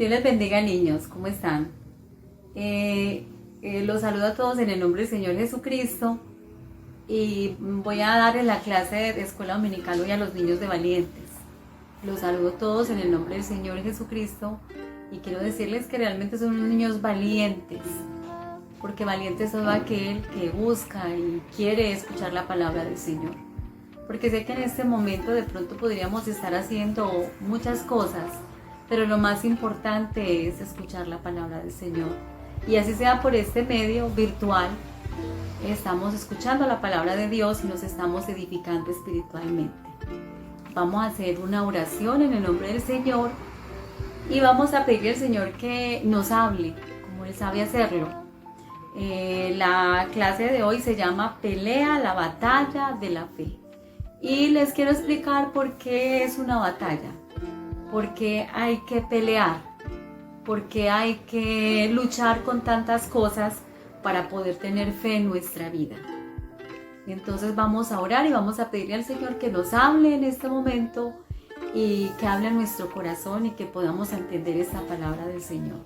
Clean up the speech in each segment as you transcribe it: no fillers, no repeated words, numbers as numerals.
Dios les bendiga, niños, ¿cómo están? Los saludo a todos en el nombre del Señor Jesucristo y voy a darles la clase de escuela dominical hoy a los niños de valientes. Los saludo a todos en el nombre del Señor Jesucristo y quiero decirles que realmente son unos niños valientes, porque valiente es todo aquel que busca y quiere escuchar la palabra del Señor. Porque sé que en este momento de pronto podríamos estar haciendo muchas cosas, pero lo más importante es escuchar la palabra del Señor. Y así sea por este medio virtual, estamos escuchando la palabra de Dios y nos estamos edificando espiritualmente. Vamos a hacer una oración en el nombre del Señor y vamos a pedirle al Señor que nos hable, como Él sabe hacerlo. La clase de hoy se llama Pelea la batalla de la fe. Y les quiero explicar por qué es una batalla. Porque hay que pelear, porque hay que luchar con tantas cosas para poder tener fe en nuestra vida. Y entonces vamos a orar y vamos a pedirle al Señor que nos hable en este momento y que hable a nuestro corazón y que podamos entender esta palabra del Señor.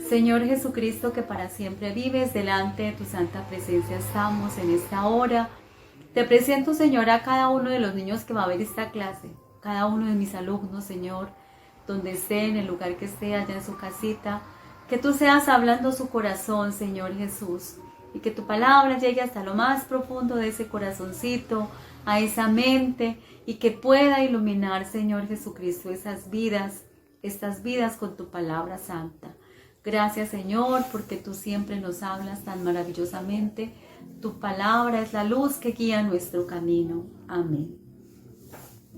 Señor Jesucristo, que para siempre vives, delante de tu santa presencia estamos en esta hora. Te presento, Señor, a cada uno de los niños que va a ver esta clase. Cada uno de mis alumnos, Señor, donde esté, en el lugar que esté, allá en su casita, que tú seas hablando su corazón, Señor Jesús, y que tu palabra llegue hasta lo más profundo de ese corazoncito, a esa mente, y que pueda iluminar, Señor Jesucristo, estas vidas con tu palabra santa. Gracias, Señor, porque tú siempre nos hablas tan maravillosamente. Tu palabra es la luz que guía nuestro camino. Amén.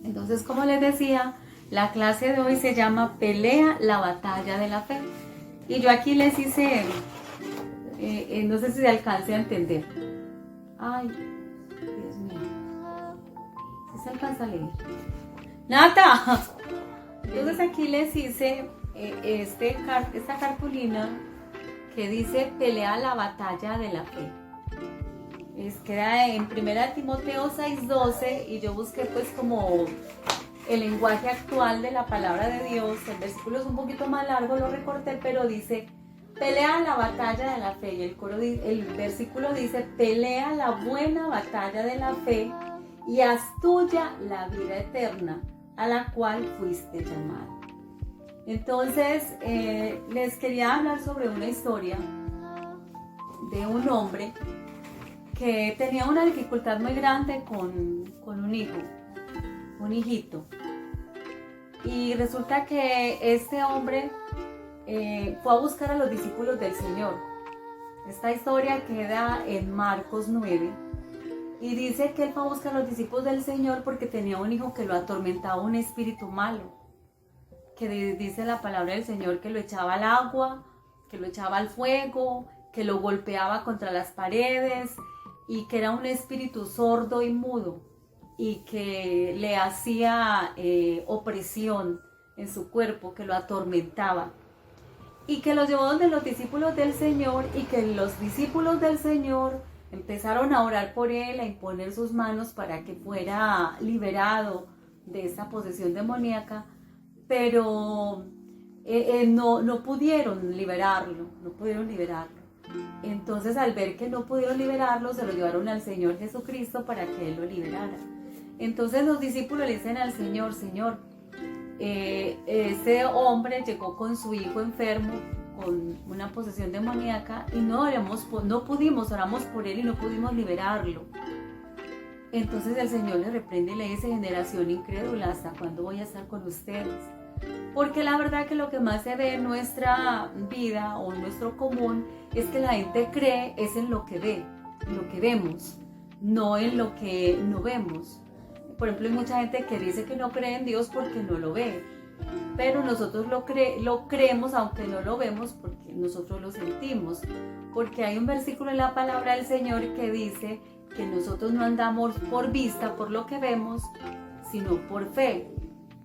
Entonces, como les decía, la clase de hoy se llama Pelea la batalla de la fe. Y yo aquí les hice, no sé si se alcance a entender. Ay, Dios mío. ¿Sí se alcanza a leer? ¡Nata! Entonces aquí les hice esta cartulina que dice Pelea la batalla de la fe. Queda en 1 Timoteo 6:12 y yo busqué pues como el lenguaje actual de la palabra de Dios. El versículo es un poquito más largo, lo recorté, pero dice pelea la batalla de la fe y el versículo dice pelea la buena batalla de la fe y haz tuya la vida eterna a la cual fuiste llamado. Entonces les quería hablar sobre una historia de un hombre que tenía una dificultad muy grande con un hijito. Y resulta que este hombre fue a buscar a los discípulos del Señor. Esta historia queda en Marcos 9 y dice que él fue a buscar a los discípulos del Señor porque tenía un hijo que lo atormentaba un espíritu malo. Que dice la palabra del Señor que lo echaba al agua, que lo echaba al fuego, que lo golpeaba contra las paredes, y que era un espíritu sordo y mudo y que le hacía opresión en su cuerpo, que lo atormentaba y que lo llevó donde los discípulos del Señor y que los discípulos del Señor empezaron a orar por él, a imponer sus manos para que fuera liberado de esta posesión demoníaca, pero no pudieron liberarlo. Entonces, al ver que no pudieron liberarlo, se lo llevaron al Señor Jesucristo para que Él lo liberara. Entonces los discípulos le dicen al Señor, Señor, ese hombre llegó con su hijo enfermo, con una posesión demoníaca, y oramos por él y no pudimos liberarlo. Entonces el Señor le reprende y le dice, generación incrédula, ¿hasta cuándo voy a estar con ustedes? Porque la verdad que lo que más se ve en nuestra vida o en nuestro común es que la gente cree es en lo que ve, en lo que vemos, no en lo que no vemos. Por ejemplo, hay mucha gente que dice que no cree en Dios porque no lo ve, pero nosotros lo creemos aunque no lo vemos porque nosotros lo sentimos. Porque hay un versículo en la palabra del Señor que dice que nosotros no andamos por vista, por lo que vemos, sino por fe.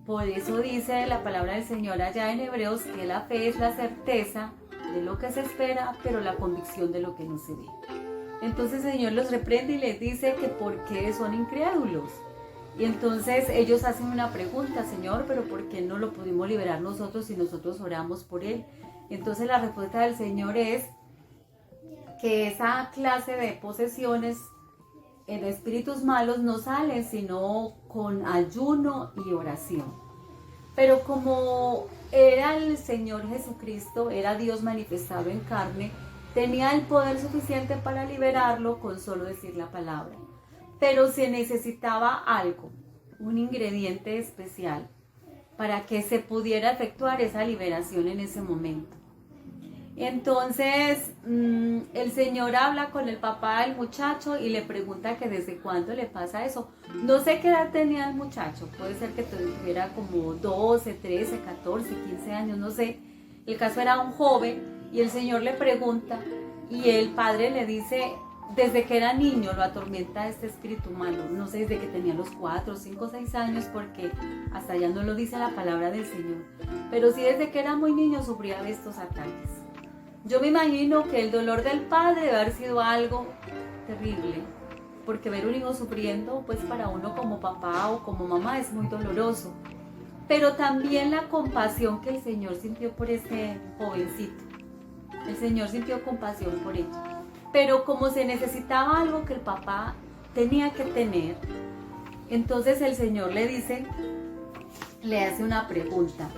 Por eso dice la palabra del Señor allá en Hebreos que la fe es la certeza de lo que se espera, pero la convicción de lo que no se ve. Entonces el Señor los reprende y les dice que por qué son incrédulos. Y entonces ellos hacen una pregunta: Señor, pero ¿por qué no lo pudimos liberar nosotros si nosotros oramos por él? Entonces la respuesta del Señor es que esa clase de posesiones en espíritus malos no salen sino con ayuno y oración. Pero como era el Señor Jesucristo, era Dios manifestado en carne, tenía el poder suficiente para liberarlo con solo decir la palabra. Pero se necesitaba algo, un ingrediente especial, para que se pudiera efectuar esa liberación en ese momento. Entonces el Señor habla con el papá del muchacho y le pregunta que desde cuándo le pasa eso. No sé qué edad tenía el muchacho, puede ser que tuviera como 12, 13, 14, 15 años, no sé. El caso era un joven y el Señor le pregunta y el padre le dice: desde que era niño lo atormenta este espíritu malo. No sé, desde que tenía los 4, 5, 6 años, porque hasta allá no lo dice la palabra del Señor. Pero sí, desde que era muy niño sufría de estos ataques. Yo me imagino que el dolor del padre debe haber sido algo terrible, porque ver un hijo sufriendo, pues para uno como papá o como mamá es muy doloroso. Pero también la compasión que el Señor sintió por este jovencito. El Señor sintió compasión por ella. Pero como se necesitaba algo que el papá tenía que tener, entonces el Señor le dice, le hace una pregunta.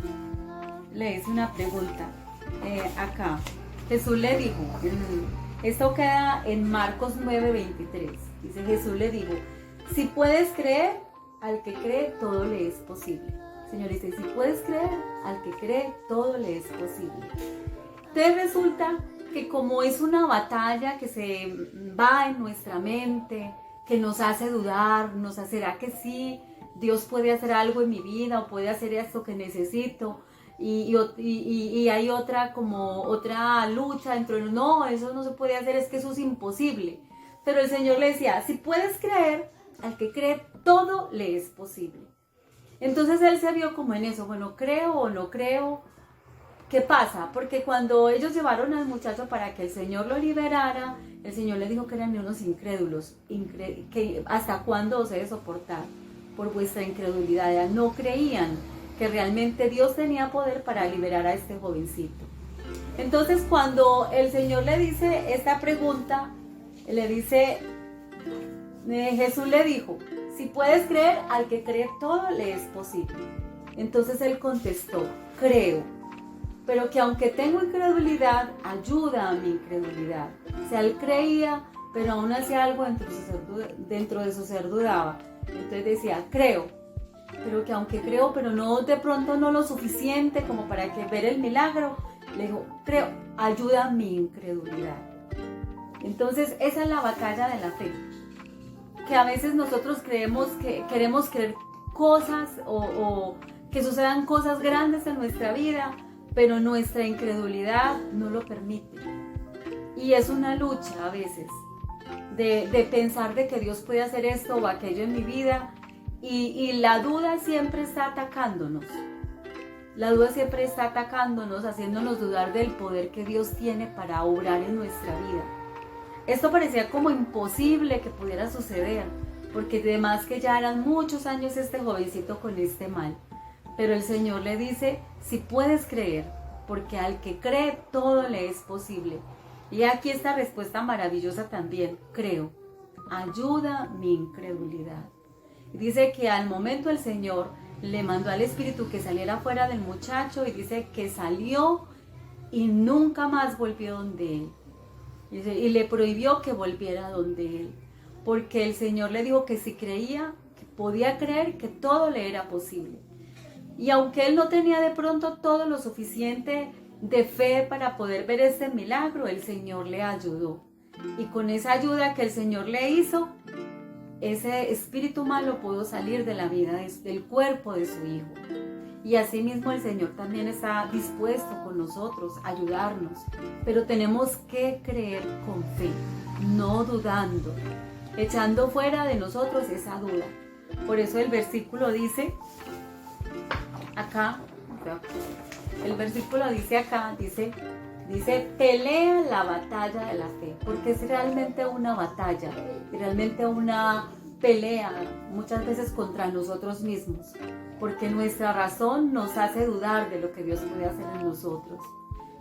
Acá. Jesús le dijo, esto queda en Marcos 9:23. Dice: Jesús le dijo: si puedes creer, al que cree todo le es posible. Señor dice: si puedes creer, al que cree todo le es posible. Entonces resulta que como es una batalla que se va en nuestra mente, que nos hace dudar, ¿será que sí? Dios puede hacer algo en mi vida, o puede hacer esto que necesito. Y hay otra lucha dentro de no, eso no se puede hacer, es que eso es imposible. Pero el Señor le decía: si puedes creer, al que cree todo le es posible. Entonces él se vio como en eso: bueno, ¿creo o no creo? ¿Qué pasa? Porque cuando ellos llevaron al muchacho para que el Señor lo liberara, el Señor les dijo que eran unos incrédulos, que hasta cuándo os he de soportar por vuestra incredulidad. No creían que realmente Dios tenía poder para liberar a este jovencito. Entonces cuando el Señor le dice esta pregunta, Jesús le dijo: si puedes creer, al que cree todo le es posible. Entonces él contestó: creo, pero que aunque tengo incredulidad, ayuda a mi incredulidad. O sea, él creía, pero aún hacía algo dentro de su ser dudaba. Entonces decía: creo, pero que aunque creo, pero no, de pronto no lo suficiente como para que ver el milagro. Le dijo: creo, ayuda a mi incredulidad. Entonces esa es la batalla de la fe, que a veces nosotros creemos que queremos creer cosas o que sucedan cosas grandes en nuestra vida, pero nuestra incredulidad no lo permite. Y es una lucha a veces de pensar de que Dios puede hacer esto o aquello en mi vida. Y la duda siempre está atacándonos. La duda siempre está atacándonos, haciéndonos dudar del poder que Dios tiene para obrar en nuestra vida. Esto parecía como imposible que pudiera suceder, porque además que ya eran muchos años este jovencito con este mal. Pero el Señor le dice: si puedes creer, porque al que cree todo le es posible. Y aquí esta respuesta maravillosa también: creo, ayuda mi incredulidad. Dice que al momento el Señor le mandó al espíritu que saliera fuera del muchacho, y dice que salió y nunca más volvió donde él. Y le prohibió que volviera donde él, porque el Señor le dijo que si creía, que podía creer, que todo le era posible. Y aunque él no tenía de pronto todo lo suficiente de fe para poder ver este milagro, el Señor le ayudó. Y con esa ayuda que el Señor le hizo, ese espíritu malo pudo salir de la vida, del cuerpo de su hijo. Y asimismo el Señor también está dispuesto con nosotros a ayudarnos, pero tenemos que creer con fe, no dudando, echando fuera de nosotros esa duda. Por eso el versículo dice acá, dice pelea la batalla de la fe, porque es realmente una batalla, realmente una pelea muchas veces contra nosotros mismos, porque nuestra razón nos hace dudar de lo que Dios puede hacer en nosotros.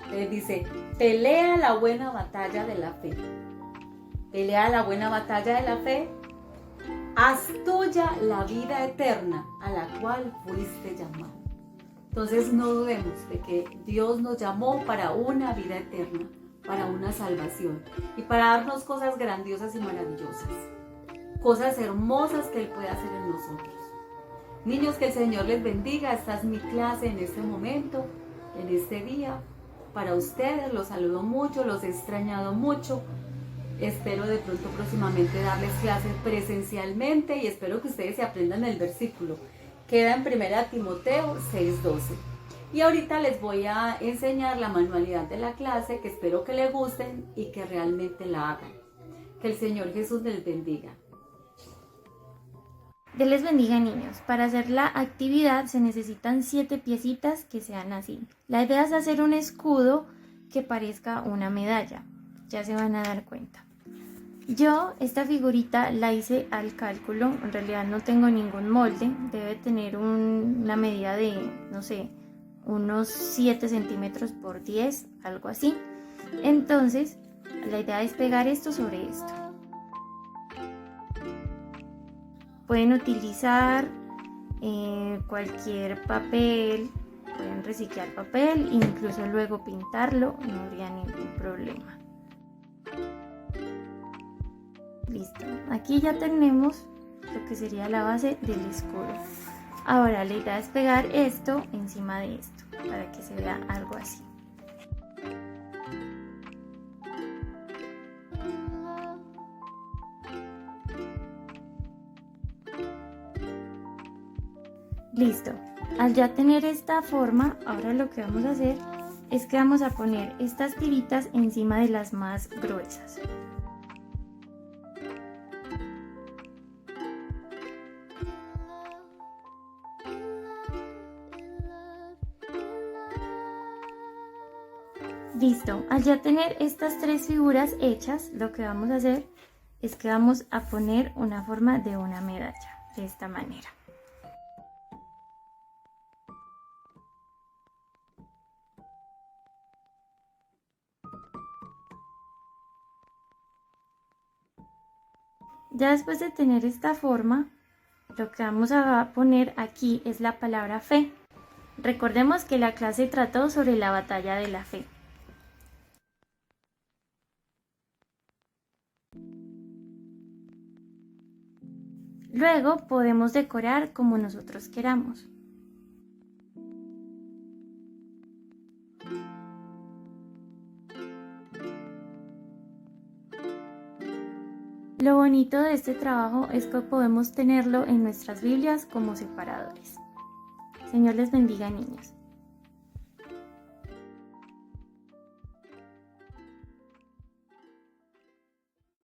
Entonces dice, pelea la buena batalla de la fe. Pelea la buena batalla de la fe. Haz tuya la vida eterna a la cual fuiste llamado. Entonces no dudemos de que Dios nos llamó para una vida eterna, para una salvación y para darnos cosas grandiosas y maravillosas, cosas hermosas que Él puede hacer en nosotros. Niños, que el Señor les bendiga. Esta es mi clase en este momento, en este día. Para ustedes los saludo mucho, los he extrañado mucho. Espero de pronto próximamente darles clases presencialmente y espero que ustedes se aprendan el versículo. Queda en 1 Timoteo 6:12. Y ahorita les voy a enseñar la manualidad de la clase, que espero que les gusten y que realmente la hagan. Que el Señor Jesús les bendiga. Dios les bendiga, niños. Para hacer la actividad se necesitan 7 piecitas que sean así. La idea es hacer un escudo que parezca una medalla. Ya se van a dar cuenta. Yo esta figurita la hice al cálculo. En realidad no tengo ningún molde. Debe tener una medida de, no sé, unos 7 centímetros por 10, algo así. Entonces, la idea es pegar esto sobre esto. Pueden utilizar cualquier papel, pueden reciclar papel, incluso luego pintarlo, no habría ningún problema. Listo, aquí ya tenemos lo que sería la base del escudo. Ahora la idea es pegar esto encima de esto, para que se vea algo así. Listo, al ya tener esta forma, ahora lo que vamos a hacer es que vamos a poner estas tiritas encima de las más gruesas. Listo, al ya tener estas 3 figuras hechas, lo que vamos a hacer es que vamos a poner una forma de una medalla, de esta manera. Ya después de tener esta forma, lo que vamos a poner aquí es la palabra fe. Recordemos que la clase trató sobre la batalla de la fe. Luego podemos decorar como nosotros queramos. Lo bonito de este trabajo es que podemos tenerlo en nuestras Biblias como separadores. Señor les bendiga, niños.